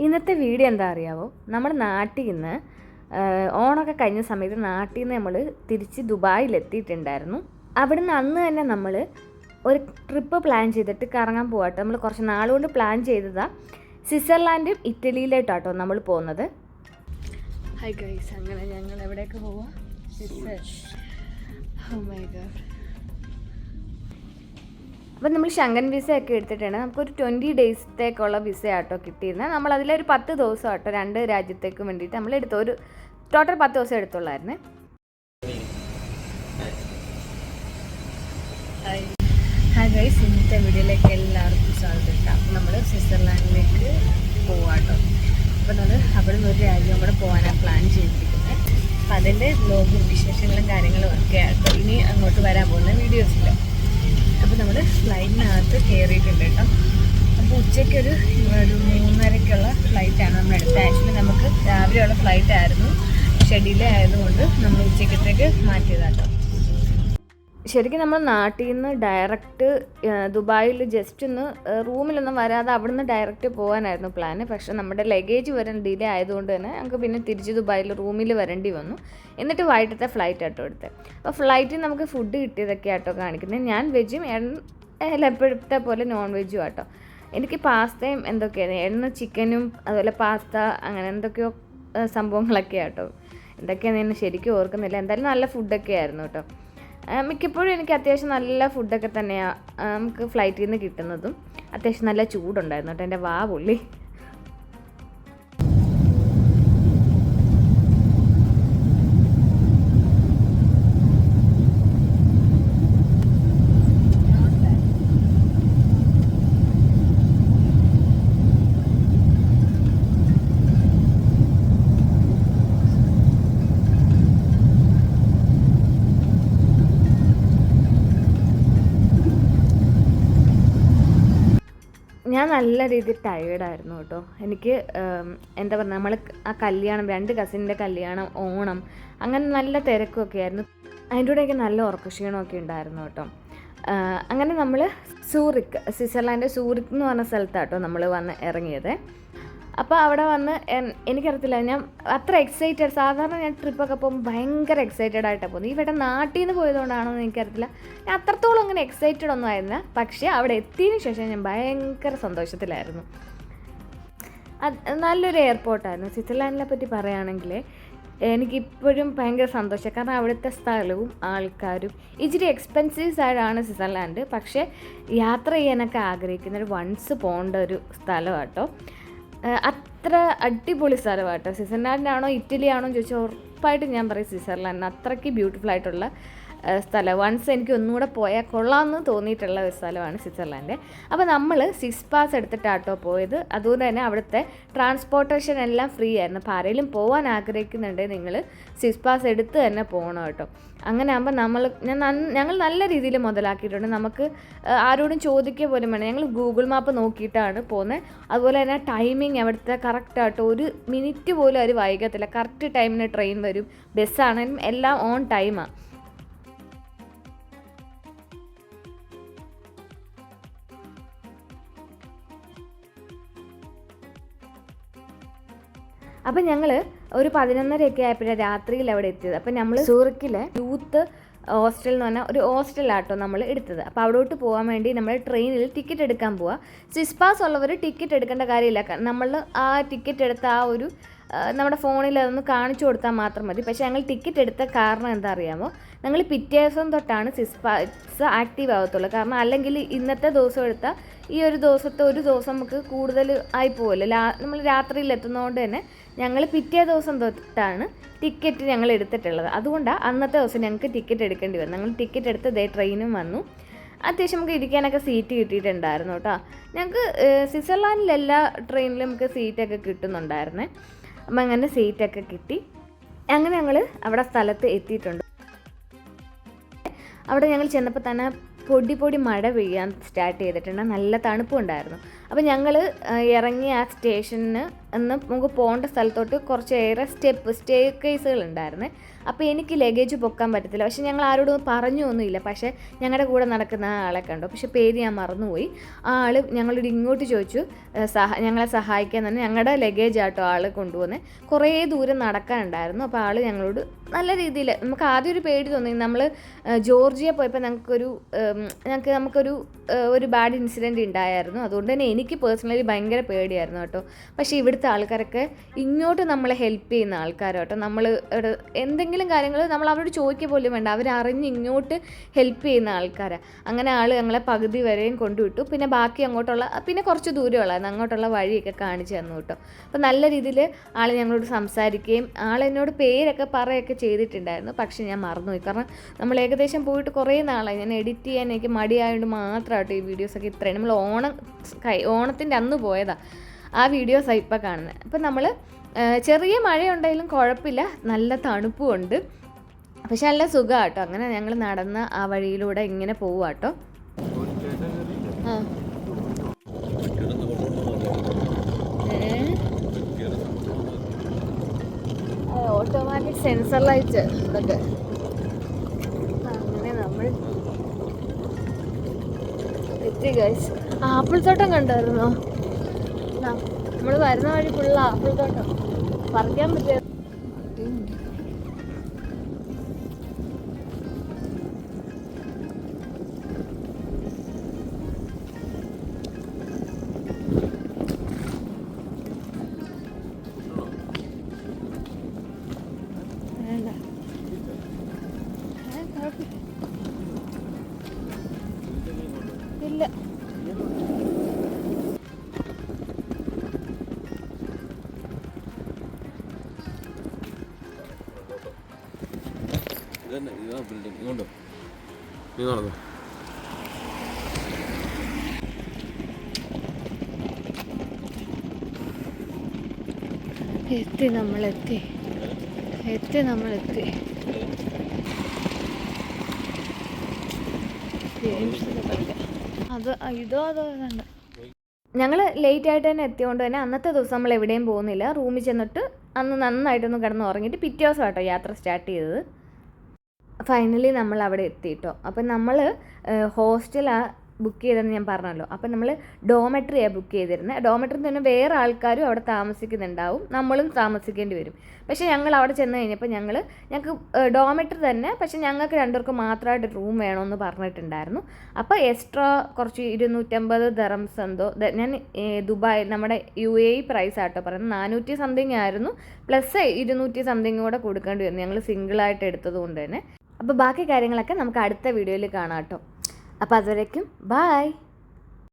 ഇന്നത്തെ വീഡിയോ എന്താ അറിയാവോ, നമ്മൾ നാട്ടിൽ നിന്ന് ഓണമൊക്കെ കഴിഞ്ഞ സമയത്ത് നാട്ടിൽ നിന്ന് നമ്മൾ തിരിച്ച് ദുബായിലെത്തിയിട്ടുണ്ടായിരുന്നു. അവിടുന്ന് അന്ന് തന്നെ നമ്മൾ ഒരു ട്രിപ്പ് പ്ലാൻ ചെയ്തിട്ട് കറങ്ങാൻ പോകട്ടെ. നമ്മൾ കുറച്ച് നാളുകൊണ്ട് പ്ലാൻ ചെയ്തതാണ്. സ്വിറ്റ്സർലാൻഡും ഇറ്റലിയിലോട്ടാട്ടോ നമ്മൾ പോകുന്നത്. ഹായ് ഗൈസ്, അങ്ങനെ ഞങ്ങൾ എവിടെയൊക്കെ പോവാം? Oh my God. അപ്പം നമ്മൾ ഷെങ്കൻ വിസ ഒക്കെ എടുത്തിട്ടുണ്ട്. നമുക്കൊരു 20 ഡേയ്സത്തേക്കുള്ള വിസ ആട്ടോ കിട്ടിയിരുന്നത്. നമ്മൾ അതിലൊരു 10 ദിവസം ആട്ടോ 2 രാജ്യത്തേക്കും വേണ്ടിയിട്ട് നമ്മൾ എടുത്തു. ഒരു ടോട്ടൽ 10 ദിവസം എടുത്തുള്ളായിരുന്നേ. ഹായ് ഗൈസ്, ഇന്നത്തെ വീഡിയോയിലേക്ക് എല്ലാവർക്കും സ്വാഗതം. അപ്പം നമ്മൾ സ്വിറ്റ്സർലാൻഡിലേക്ക് പോവാട്ടോ. അപ്പോൾ നമ്മൾ അവിടെ നിന്ന് ഒരു രാജ്യം കൂടെ പോകാനാണ് പ്ലാൻ ചെയ്തിരിക്കുന്നത്. അപ്പം അതിൻ്റെ വ്ലോഗും വിശേഷങ്ങളും കാര്യങ്ങളും ഒക്കെ ആട്ടോ ഇനി അങ്ങോട്ട് വരാൻ പോകുന്ന വീഡിയോസിൽ. അപ്പോൾ നമ്മൾ ഫ്ലൈറ്റിനകത്ത് കയറിയിട്ടുണ്ട് കേട്ടോ. അപ്പോൾ ഉച്ചയ്ക്കൊരു 3:30ക്കുള്ള ഫ്ലൈറ്റാണ് നമ്മൾ എടുത്തത്. ആക്ച്വലി നമുക്ക് രാവിലെയുള്ള ഫ്ലൈറ്റ് ആയിരുന്നു, ഡിലേ ആയതുകൊണ്ട് നമ്മൾ ഉച്ചയ്ക്കത്തേക്ക് മാറ്റിയതാട്ടോ. ശരിക്കും നമ്മൾ നാട്ടിൽ നിന്ന് ഡയറക്റ്റ് ദുബായിൽ ജസ്റ്റ് ഒന്ന് റൂമിലൊന്നും വരാതെ അവിടുന്ന് ഡയറക്റ്റ് പോകാനായിരുന്നു പ്ലാന്. പക്ഷേ നമ്മുടെ ലഗേജ് വരാൻ ഡിലേ ആയതുകൊണ്ട് തന്നെ ഞങ്ങൾക്ക് പിന്നെ തിരിച്ച് ദുബായിൽ റൂമിൽ വരേണ്ടി വന്നു. എന്നിട്ട് വൈകിട്ടത്തെ ഫ്ലൈറ്റ് ആട്ടോ എടുത്തത്. അപ്പോൾ ഫ്ലൈറ്റിൽ നമുക്ക് ഫുഡ് കിട്ടിയതൊക്കെ ആട്ടോ കാണിക്കുന്നത്. ഞാൻ വെജും എപ്പോഴത്തെ പോലെ നോൺ വെജും ആട്ടോ. എനിക്ക് പാസ്തയും എന്തൊക്കെയാണ് ചിക്കനും അതുപോലെ പാസ്ത അങ്ങനെ എന്തൊക്കെയോ സംഭവങ്ങളൊക്കെ ആട്ടോ. എന്തൊക്കെയാണെന്ന് ഞാൻ ശരിക്കും ഓർക്കുന്നില്ല. എന്തായാലും നല്ല ഫുഡൊക്കെ ആയിരുന്നു കേട്ടോ. മിക്കപ്പോഴും എനിക്ക് അത്യാവശ്യം നല്ല ഫുഡൊക്കെ തന്നെയാണ് നമുക്ക് ഫ്ലൈറ്റിൽ നിന്ന് കിട്ടുന്നതും. അത്യാവശ്യം നല്ല ചൂടുണ്ടായിരുന്നു കേട്ടോ. എൻ്റെ വാ പൊള്ളി. ഞാൻ നല്ല രീതിയിൽ ടയേർഡായിരുന്നു കേട്ടോ. എനിക്ക് എന്താ പറയുക, നമ്മൾ ആ കല്യാണം 2 കസിൻ്റെ കല്യാണം, ഓണം, അങ്ങനെ നല്ല തിരക്കൊക്കെ ആയിരുന്നു. അതിൻ്റെ കൂടെയൊക്കെ നല്ല ഉറക്കക്ഷീണമൊക്കെ ഉണ്ടായിരുന്നു കേട്ടോ. അങ്ങനെ നമ്മൾ സ്വിറ്റ്സർലാൻഡ് സൂറിക്ക് എന്ന് പറഞ്ഞ സ്ഥലത്താട്ടോ നമ്മൾ വന്ന് ഇറങ്ങിയത്. അപ്പോൾ അവിടെ വന്ന് എനിക്കറിയത്തില്ല, ഞാൻ അത്ര എക്സൈറ്റഡ്, സാധാരണ ഞാൻ ട്രിപ്പൊക്കെ പോകുമ്പോൾ ഭയങ്കര എക്സൈറ്റഡ് ആയിട്ടാണ് പോകുന്നത്. ഇവിടെ നാട്ടിൽ നിന്ന് പോയതുകൊണ്ടാണോ എന്ന് എനിക്കറിയത്തില്ല, ഞാൻ അത്രത്തോളം അങ്ങനെ എക്സൈറ്റഡ് ഒന്നും ആയിരുന്നില്ല. പക്ഷേ അവിടെ എത്തിയതിന് ശേഷം ഞാൻ ഭയങ്കര സന്തോഷത്തിലായിരുന്നു. നല്ലൊരു എയർപോർട്ടായിരുന്നു. സ്വിറ്റ്സർലാൻഡിനെ പറ്റി പറയുകയാണെങ്കിൽ എനിക്കിപ്പോഴും ഭയങ്കര സന്തോഷം. കാരണം അവിടുത്തെ സ്ഥലവും ആൾക്കാരും ഇച്ചിരി എക്സ്പെൻസീവ് സൈഡാണ് സ്വിറ്റ്സർലാൻഡ്. പക്ഷേ യാത്ര ചെയ്യാനൊക്കെ ആഗ്രഹിക്കുന്നൊരു വൺസ് പോകേണ്ട ഒരു സ്ഥലമാട്ടോ. അത്ര അടിപൊളി സ്ഥലമാട്ടോ. സ്വിറ്റ്സർലാൻഡാണോ ഇറ്റലി ആണോ എന്ന് ചോദിച്ചാൽ ഉറപ്പായിട്ടും ഞാൻ പറയും സ്വിറ്റ്സർലാൻഡിന്. അത്രയ്ക്ക് ബ്യൂട്ടിഫുൾ ആയിട്ടുള്ള സ്ഥലം. വൺസ് എനിക്ക് ഒന്നുകൂടെ പോയാൽ കൊള്ളാമെന്ന് തോന്നിയിട്ടുള്ള ഒരു സ്ഥലമാണ് സ്വിറ്റ്സർലാൻഡ്. അപ്പോൾ നമ്മൾ സ്വിസ് പാസ് എടുത്തിട്ടാട്ടോ പോയത്. അതുകൊണ്ട് തന്നെ അവിടുത്തെ ട്രാൻസ്പോർട്ടേഷൻ എല്ലാം ഫ്രീ ആയിരുന്നു. അപ്പോൾ ആരെങ്കിലും പോകാൻ ആഗ്രഹിക്കുന്നുണ്ടെങ്കിൽ നിങ്ങൾ സ്വിസ് പാസ് എടുത്ത് തന്നെ പോകണം കേട്ടോ. അങ്ങനെ ആകുമ്പോൾ ഞങ്ങൾ നല്ല രീതിയിൽ മുതലാക്കിയിട്ടുണ്ട്. നമുക്ക് ആരോടും ചോദിക്കുക പോലും വേണം. ഞങ്ങൾ ഗൂഗിൾ മാപ്പ് നോക്കിയിട്ടാണ് പോകുന്നത്. അതുപോലെ തന്നെ ടൈമിങ് അവിടുത്തെ കറക്റ്റായിട്ടോ, ഒരു മിനിറ്റ് പോലും അവർ വൈകത്തില്ല. കറക്റ്റ് ടൈമിന് ട്രെയിൻ വരും, ബസ്സാണെങ്കിലും എല്ലാം ഓൺ ടൈമാണ്. അപ്പം ഞങ്ങൾ ഒരു 11:30 ആയപ്പോഴാണ് രാത്രിയിൽ അവിടെ എത്തിയത്. അപ്പം നമ്മൾ സൂറിക്കിലെ യൂത്ത് ഹോസ്റ്റൽ എന്ന് പറഞ്ഞാൽ ഒരു ഹോസ്റ്റലാട്ടോ നമ്മൾ എടുത്തത്. അപ്പോൾ അവിടോട്ട് പോകാൻ വേണ്ടി നമ്മൾ ട്രെയിനിൽ ടിക്കറ്റ് എടുക്കാൻ പോവുക. സ്വിസ് പാസ് ഉള്ളവർ ടിക്കറ്റ് എടുക്കേണ്ട കാര്യമില്ല. നമ്മൾ ആ ടിക്കറ്റ് എടുത്ത ആ ഒരു നമ്മുടെ ഫോണിൽ അതൊന്ന് കാണിച്ചു കൊടുത്താൽ മാത്രം മതി. പക്ഷേ ഞങ്ങൾ ടിക്കറ്റ് എടുത്ത കാരണം എന്താ അറിയാമോ, ഞങ്ങൾ പിറ്റേ ദിവസം തൊട്ടാണ് സ്വിസ് പാസ് ആക്റ്റീവ് ആകത്തുള്ളൂ. കാരണം അല്ലെങ്കിൽ ഇന്നത്തെ ദിവസം എടുത്താൽ ഈ ഒരു ദിവസം നമുക്ക് കൂടുതൽ ആയി പോവില്ല. നമ്മൾ രാത്രിയിൽ എത്തുന്നതുകൊണ്ട് തന്നെ ഞങ്ങൾ പിറ്റേ ദിവസം തൊട്ടാണ് ടിക്കറ്റ് ഞങ്ങൾ എടുത്തിട്ടുള്ളത്. അതുകൊണ്ടാണ് അന്നത്തെ ദിവസം ഞങ്ങൾക്ക് ടിക്കറ്റ് എടുക്കേണ്ടി വന്നു. ഞങ്ങൾ ടിക്കറ്റ് എടുത്ത് ട്രെയിനും വന്നു. അത്യാവശ്യം നമുക്ക് ഇരിക്കാനൊക്കെ സീറ്റ് കിട്ടിയിട്ടുണ്ടായിരുന്നു കേട്ടോ. ഞങ്ങൾക്ക് സ്വിറ്റ്സർലാൻഡിൽ എല്ലാ ട്രെയിനിലും നമുക്ക് സീറ്റൊക്കെ കിട്ടുന്നുണ്ടായിരുന്നേ. അപ്പം അങ്ങനെ സീറ്റൊക്കെ കിട്ടി. അങ്ങനെ ഞങ്ങൾ അവിടെ സ്ഥലത്ത് എത്തിയിട്ടുണ്ട്. അവിടെ ഞങ്ങൾ ചെന്നപ്പോൾ തന്നെ പൊടി മഴ പെയ്യാൻ സ്റ്റാർട്ട് ചെയ്തിട്ടുണ്ട്. നല്ല തണുപ്പുണ്ടായിരുന്നു. അപ്പോൾ ഞങ്ങൾ ഇറങ്ങി ആ സ്റ്റേഷനിൽ നിന്ന് നമുക്ക് പോകേണ്ട സ്ഥലത്തോട്ട് കുറച്ചേറെ സ്റ്റേ കേസുകളുണ്ടായിരുന്നേ. അപ്പോൾ എനിക്ക് ലഗേജ് പൊക്കാൻ പറ്റത്തില്ല. പക്ഷേ ഞങ്ങൾ ആരോടും പറഞ്ഞൊന്നുമില്ല. പക്ഷേ ഞങ്ങളുടെ കൂടെ നടക്കുന്ന ആ ആളെ കണ്ടു. പക്ഷേ പേര് ഞാൻ മറന്നുപോയി. ആ ആൾ ഞങ്ങളോട് ഇങ്ങോട്ട് ചോദിച്ചു ഞങ്ങളെ സഹായിക്കാൻ തന്നെ. ഞങ്ങളുടെ ലഗേജ് ആട്ടോ ആൾ കൊണ്ടുപോകുന്നത്. കുറേ ദൂരം നടക്കാനുണ്ടായിരുന്നു. അപ്പോൾ ആൾ ഞങ്ങളോട് നല്ല രീതിയിൽ, നമുക്ക് ആദ്യം ഒരു പേടി തോന്നി. നമ്മൾ ജോർജിയ പോയപ്പോൾ നമുക്കൊരു ബാഡ് ഇൻസിഡൻറ്റ് ഉണ്ടായിരുന്നു. അതുകൊണ്ട് തന്നെ എനിക്ക് പേഴ്സണലി ഭയങ്കര പേടിയായിരുന്നു കേട്ടോ. പക്ഷേ ഇവിടുത്തെ ആൾക്കാരൊക്കെ ഇങ്ങോട്ട് നമ്മളെ ഹെൽപ്പ് ചെയ്യുന്ന ആൾക്കാരാട്ടോ. നമ്മൾ എന്തെങ്കിലും കാര്യങ്ങൾ നമ്മൾ അവരോട് ചോദിക്കുക പോലും വേണ്ട, അവരറിഞ്ഞ് ഇങ്ങോട്ട് ഹെൽപ്പ് ചെയ്യുന്ന ആൾക്കാരാണ്. അങ്ങനെ ആൾ ഞങ്ങളെ പകുതി വരെയും കൊണ്ടുവിട്ടു. പിന്നെ ബാക്കി പിന്നെ കുറച്ച് ദൂരമുള്ളായിരുന്നു, അങ്ങോട്ടുള്ള വഴിയൊക്കെ കാണിച്ചു തന്നു കേട്ടോ. അപ്പോൾ നല്ല രീതിയിൽ ആൾ ഞങ്ങളോട് സംസാരിക്കുകയും എന്നോട് പേരൊക്കെ പറയുകയൊക്കെ ചെയ്തിട്ടുണ്ടായിരുന്നു. പക്ഷേ ഞാൻ മറന്നുപോയി. കാരണം നമ്മൾ ഏകദേശം പോയിട്ട് കുറേ നാളായി. ഞാൻ എഡിറ്റ് ചെയ്യാൻ എനിക്ക് മടിയായതുകൊണ്ട് മാത്രമായിട്ട് ഈ വീഡിയോസൊക്കെ ഇത്രയും. നമ്മൾ ഓണത്തിൻ്റെ അന്ന് പോയതാണ് ആ വീഡിയോസാണ് ഇപ്പോൾ കാണുന്നത്. അപ്പം നമ്മൾ ചെറിയ മഴയുണ്ടെങ്കിലും കുഴപ്പമില്ല, നല്ല തണുപ്പുമുണ്ട്. പക്ഷെ നല്ല സുഖമാണ് കേട്ടോ. അങ്ങനെ ഞങ്ങൾ നടന്ന ആ വഴിയിലൂടെ ഇങ്ങനെ പോവാട്ടോ. ഓട്ടോമാറ്റിക് സെൻസർ ലൈറ്റ് ഇതൊക്കെ. അങ്ങനെ നമ്മൾ എത്തി ഗൈസ്. ആപ്പിൾ തോട്ടം കണ്ടായിരുന്നോ? നമ്മൾ വരുന്ന വഴി ഫുള്ള് ആപ്പിൾ തോട്ടം. പറിക്കാൻ പറ്റിയ ഇല്ല. നമ്മളെത്തി. ഞങ്ങൾ ലേറ്റ് ആയിട്ട് തന്നെ എത്തിയോണ്ട് തന്നെ അന്നത്തെ ദിവസം നമ്മൾ എവിടെയും പോകുന്നില്ല. റൂമിൽ ചെന്നിട്ട് അന്ന് നന്നായിട്ടൊന്ന് കിടന്ന് ഉറങ്ങിയിട്ട് പിറ്റേ ദിവസം കേട്ടോ യാത്ര സ്റ്റാർട്ട് ചെയ്തത്. ഫൈനലി നമ്മൾ അവിടെ എത്തിയിട്ടോ. അപ്പം നമ്മൾ ഹോസ്റ്റലാണ് ബുക്ക് ചെയ്തതെന്ന് ഞാൻ പറഞ്ഞല്ലോ. അപ്പം നമ്മൾ ഡോമെട്രിയാണ് ബുക്ക് ചെയ്തിരുന്നത്. ഡോമെട്രി തന്നെ വേറെ ആൾക്കാരും അവിടെ താമസിക്കുന്നുണ്ടാവും, നമ്മളും താമസിക്കേണ്ടി വരും. പക്ഷേ ഞങ്ങൾ അവിടെ ചെന്ന് കഴിഞ്ഞപ്പോൾ ഞങ്ങൾക്ക് ഡോമെട്രി തന്നെ, പക്ഷേ ഞങ്ങൾക്ക് രണ്ടുപേർക്ക് മാത്രമായിട്ട് റൂം വേണമെന്ന് പറഞ്ഞിട്ടുണ്ടായിരുന്നു. അപ്പോൾ എക്സ്ട്രാ കുറച്ച് 250 ദിർഹംസ് എന്തോ, ഞാൻ ദുബായ് നമ്മുടെ UAE പ്രൈസ് ആട്ടോ പറയുന്നത്, 400 സംതിങ് ആയിരുന്നു. പ്ലസ് 200 സംതിങ് കൂടെ കൊടുക്കേണ്ടി വന്നു, ഞങ്ങൾ സിംഗിളായിട്ട് എടുത്തത് കൊണ്ട് തന്നെ. അപ്പോൾ ബാക്കി കാര്യങ്ങളൊക്കെ നമുക്ക് അടുത്ത വീഡിയോയിൽ കാണാം കേട്ടോ. അപ്പോൾ അതുവരേക്കും ബായ്.